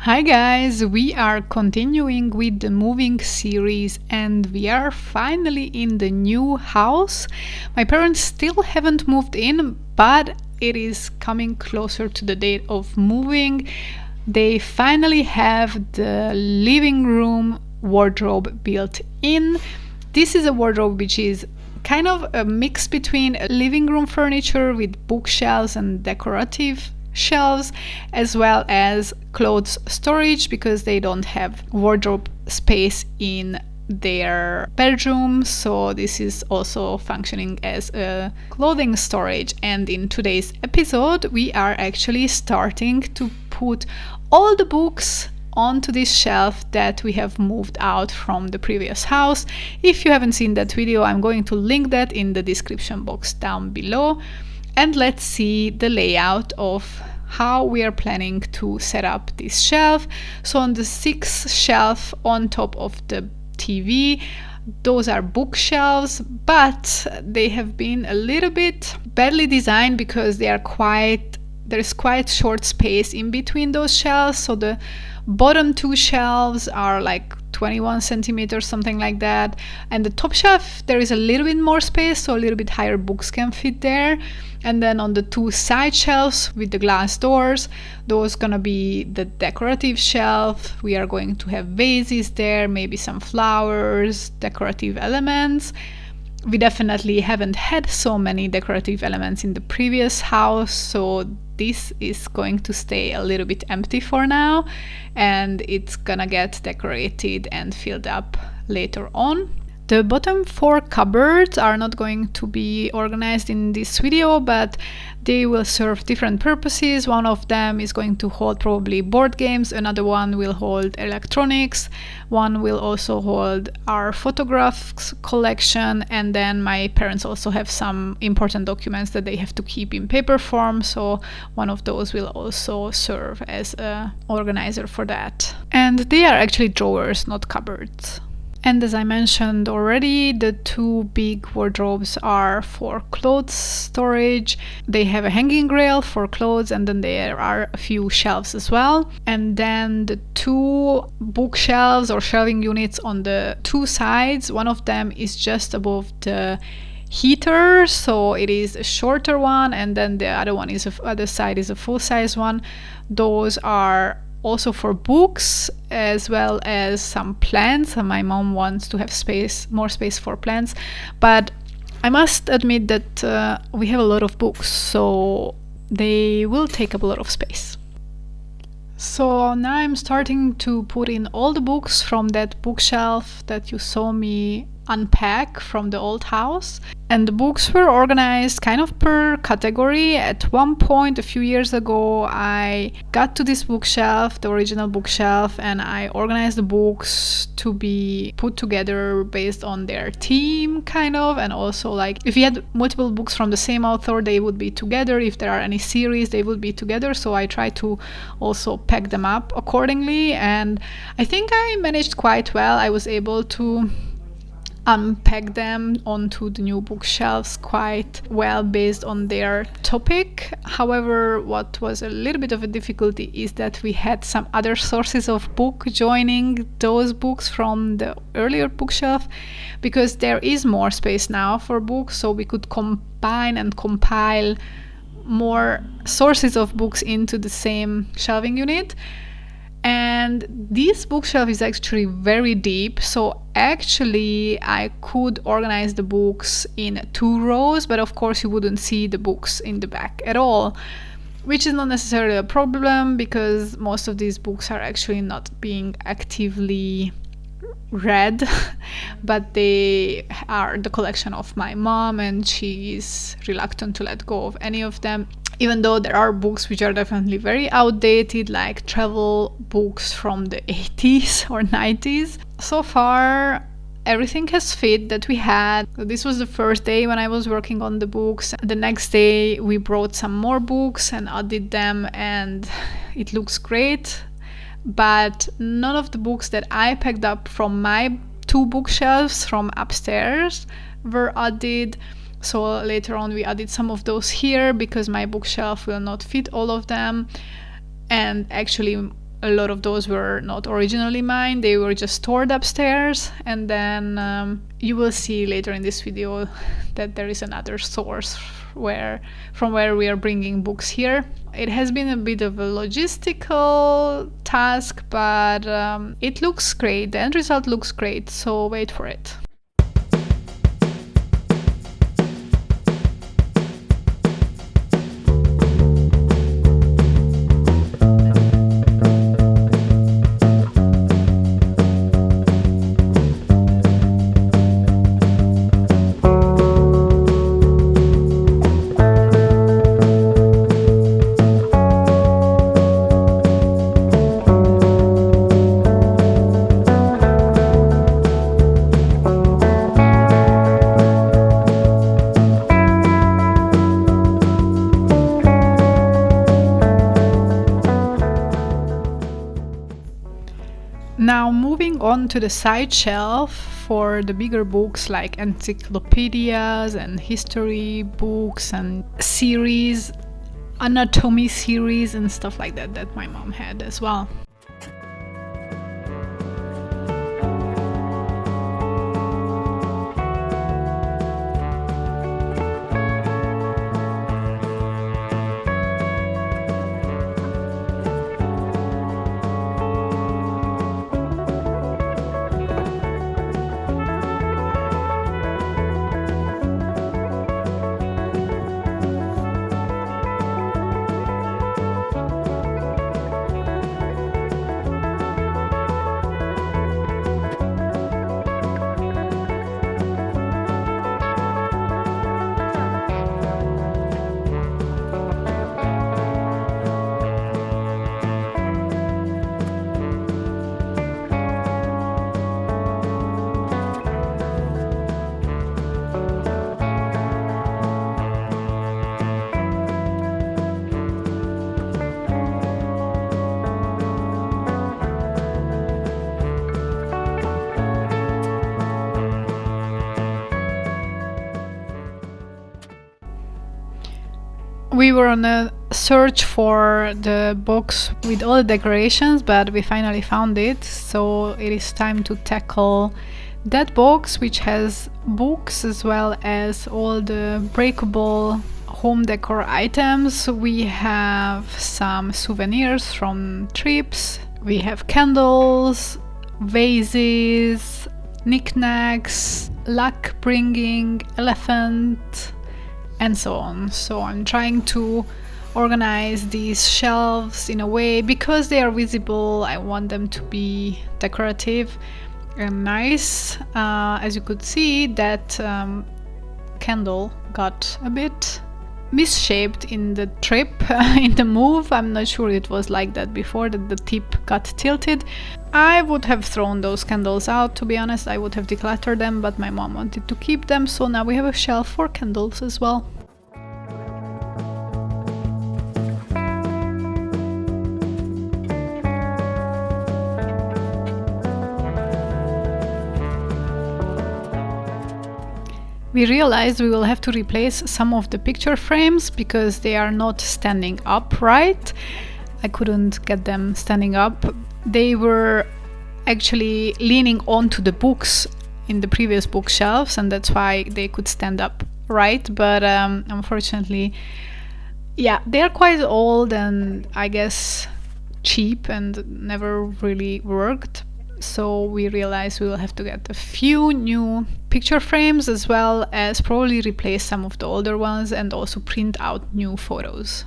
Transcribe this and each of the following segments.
Hi guys, we are continuing with the moving series and we are finally in the new house. My parents still haven't moved in, but it is coming closer to the date of moving. They finally have the living room wardrobe built in. This is a wardrobe which is kind of a mix between living room furniture with bookshelves and decorative shelves, as well as clothes storage because they don't have wardrobe space in their bedroom, so this is also functioning as a clothing storage. And in today's episode we are actually starting to put all the books onto this shelf that we have moved out from the previous house. If you haven't seen that video, I'm going to link that in the description box down below. And let's see the layout of how we are planning to set up this shelf. So on the sixth shelf on top of the TV, those are bookshelves, but they have been a little bit badly designed because there's quite short space in between those shelves. So the bottom two shelves are like 21 centimeters, something like that, and the top shelf there is a little bit more space, so a little bit higher books can fit there. And then on the two side shelves with the glass doors, those gonna be the decorative shelf. We are going to have vases there, maybe some flowers, decorative elements. We definitely haven't had so many decorative elements in the previous house, so this is going to stay a little bit empty for now, and it's gonna get decorated and filled up later on. The bottom four cupboards are not going to be organized in this video, but they will serve different purposes. One of them is going to hold probably board games, another one will hold electronics, one will also hold our photographs collection, and then my parents also have some important documents that they have to keep in paper form, so one of those will also serve as an organizer for that. And they are actually drawers, not cupboards. And as I mentioned already, the two big wardrobes are for clothes storage. They have a hanging rail for clothes, and then there are a few shelves as well. And then the two bookshelves or shelving units on the two sides, one of them is just above the heater, so it is a shorter one, and then the other side is a full-size one. Those are also for books as well as some plants, and my mom wants to have more space for plants, but I must admit that we have a lot of books, so they will take up a lot of space. So now I'm starting to put in all the books from that bookshelf that you saw me unpack from the old house, and the books were organized kind of per category. At one point a few years ago I got to this bookshelf, the original bookshelf, and I organized the books to be put together based on their theme kind of, and also like if you had multiple books from the same author they would be together, if there are any series they would be together, so I try to also pack them up accordingly, and I think I managed quite well. I was able to unpack them onto the new bookshelves quite well based on their topic. However, what was a little bit of a difficulty is that we had some other sources of book joining those books from the earlier bookshelf, because there is more space now for books, so we could combine and compile more sources of books into the same shelving unit. And this bookshelf is actually very deep, so actually I could organize the books in two rows, but of course you wouldn't see the books in the back at all, which is not necessarily a problem because most of these books are actually not being actively read, but they are the collection of my mom and she is reluctant to let go of any of them, even though there are books which are definitely very outdated, like travel books from the 80s or 90s. So far everything has fit that we had. This was the first day when I was working on the books. The next day we brought some more books and added them, and it looks great, but none of the books that I packed up from my two bookshelves from upstairs were added. So later on we added some of those here because my bookshelf will not fit all of them, and actually a lot of those were not originally mine. They were just stored upstairs. And then you will see later in this video that there is another source from where we are bringing books here. It has been a bit of a logistical task, but it looks great. The end result looks great, so wait for it. Now moving on to the side shelf for the bigger books like encyclopedias and history books and series, anatomy series and stuff like that that my mom had as well. We were on a search for the box with all the decorations, but we finally found it. So it is time to tackle that box, which has books as well as all the breakable home decor items. We have some souvenirs from trips. We have candles, vases, knickknacks, luck bringing, elephant, and so on. So I'm trying to organize these shelves in a way, because they are visible, I want them to be decorative and nice. As you could see, that candle got a bit misshaped in the trip, in the move. I'm not sure it was like that before, that the tip got tilted. I would have thrown those candles out, to be honest. I would have decluttered them, but my mom wanted to keep them, so now we have a shelf for candles as well. We realized we will have to replace some of the picture frames because they are not standing upright. I couldn't get them standing up. They were actually leaning onto the books in the previous bookshelves, and that's why they could stand up right. But unfortunately, yeah, they are quite old and I guess cheap and never really worked. So we realized we will have to get a few new picture frames, as well as probably replace some of the older ones and also print out new photos.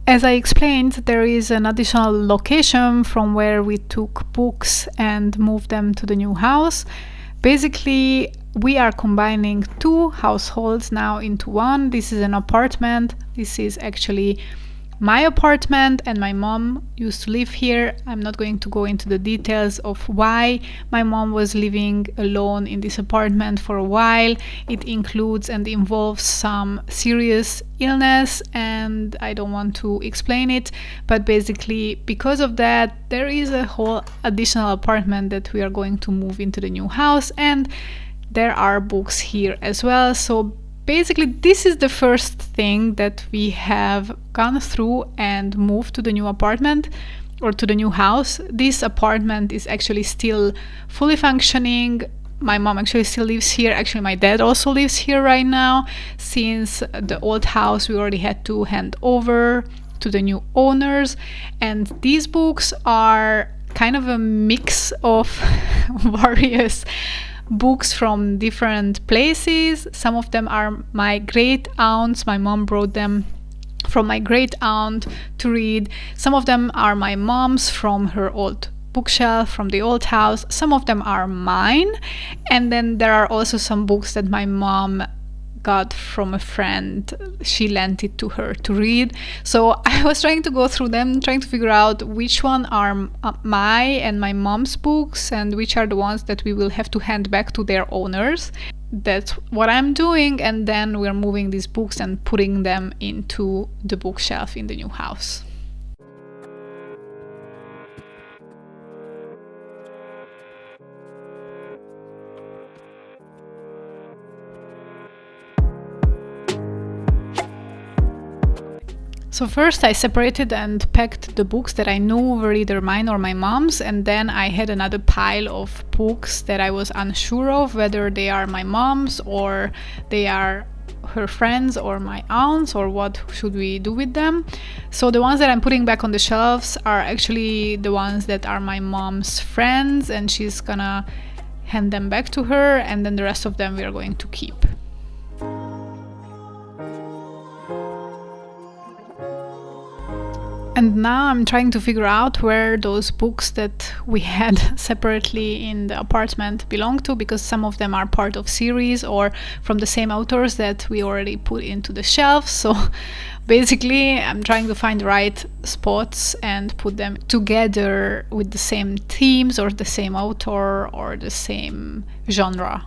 As I explained, there is an additional location from where we took books and moved them to the new house. Basically, we are combining two households now into one. This is an apartment. This is actually my apartment, and my mom used to live here. I'm not going to go into the details of why my mom was living alone in this apartment for a while. It includes and involves some serious illness, and I don't want to explain it, but basically because of that there is a whole additional apartment that we are going to move into the new house, and there are books here as well. So basically, this is the first thing that we have gone through and moved to the new apartment or to the new house. This apartment is actually still fully functioning. My mom actually still lives here. Actually, my dad also lives here right now. Since the old house we already had to hand over to the new owners. And these books are kind of a mix of various books from different places. Some of them are my great aunts. My mom brought them from my great aunt to read. Some of them are my mom's from her old bookshelf from the old house. Some of them are mine. And then there are also some books that my mom got from a friend. She lent it to her to read. So I was trying to go through them, trying to figure out which one are my and my mom's books and which are the ones that we will have to hand back to their owners. That's what I'm doing, and then we're moving these books and putting them into the bookshelf in the new house. So first I separated and packed the books that I knew were either mine or my mom's, and then I had another pile of books that I was unsure of whether they are my mom's or they are her friends or my aunts, or what should we do with them. So the ones that I'm putting back on the shelves are actually the ones that are my mom's friends, and she's gonna hand them back to her, and then the rest of them we are going to keep. And now I'm trying to figure out where those books that we had separately in the apartment belong to, because some of them are part of series or from the same authors that we already put into the shelf. So basically I'm trying to find the right spots and put them together with the same themes or the same author or the same genre.